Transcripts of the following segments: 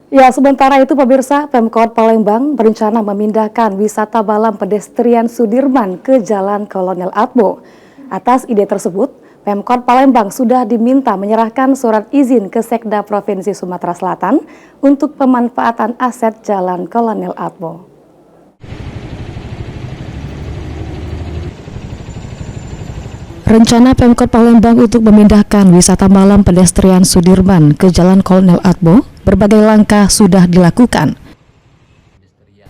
Ya, sementara itu pemirsa, Pemkot Palembang berencana memindahkan wisata Balam Pedestrian Sudirman ke Jalan Kolonel Atmo. Atas ide tersebut, Pemkot Palembang sudah diminta menyerahkan surat izin ke Sekda Provinsi Sumatera Selatan untuk pemanfaatan aset Jalan Kolonel Atmo. Rencana Pemkot Palembang untuk memindahkan wisata malam pedestrian Sudirman ke Jalan Kolonel Atmo, berbagai langkah sudah dilakukan.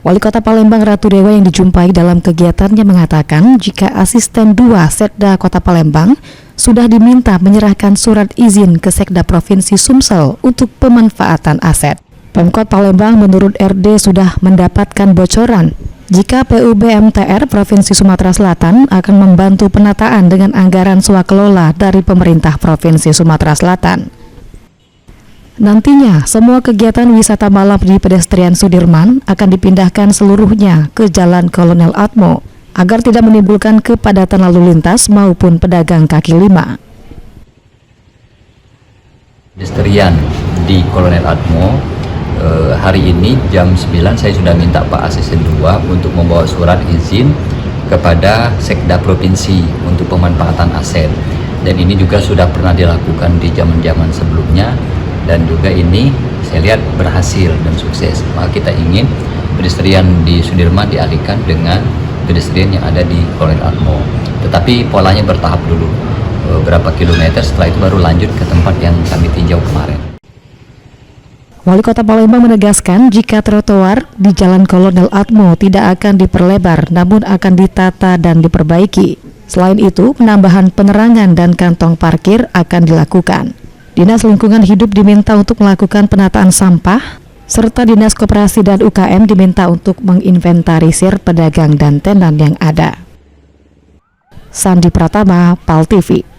Wali Kota Palembang Ratu Dewa yang dijumpai dalam kegiatannya mengatakan jika asisten 2 Sekda Kota Palembang sudah diminta menyerahkan surat izin ke Sekda Provinsi Sumsel untuk pemanfaatan aset. Pemkot Palembang menurut RD sudah mendapatkan bocoran jika PUBMTR Provinsi Sumatera Selatan akan membantu penataan dengan anggaran swakelola dari pemerintah Provinsi Sumatera Selatan. Nantinya, semua kegiatan wisata malam di pedestrian Sudirman akan dipindahkan seluruhnya ke Jalan Kolonel Atmo agar tidak menimbulkan kepadatan lalu lintas maupun pedagang kaki lima. Pedestrian di Kolonel Atmo hari ini jam 9 saya sudah minta Pak Asisten 2 untuk membawa surat izin kepada Sekda Provinsi untuk pemanfaatan aset, dan ini juga sudah pernah dilakukan di zaman-zaman sebelumnya dan juga ini saya lihat berhasil dan sukses. Maka kita ingin pedestrian di Sudirman dialihkan dengan pedestrian yang ada di Kolonel Atmo, tetapi polanya bertahap dulu, berapa kilometer, setelah itu baru lanjut ke tempat yang kami tinjau kemarin. Wali Kota Palembang menegaskan jika trotoar di Jalan Kolonel Atmo tidak akan diperlebar namun akan ditata dan diperbaiki. Selain itu, penambahan penerangan dan kantong parkir akan dilakukan. Dinas Lingkungan Hidup diminta untuk melakukan penataan sampah, serta Dinas Koperasi dan UKM diminta untuk menginventarisir pedagang dan tenan yang ada. Sandi Pratama, PAL TV.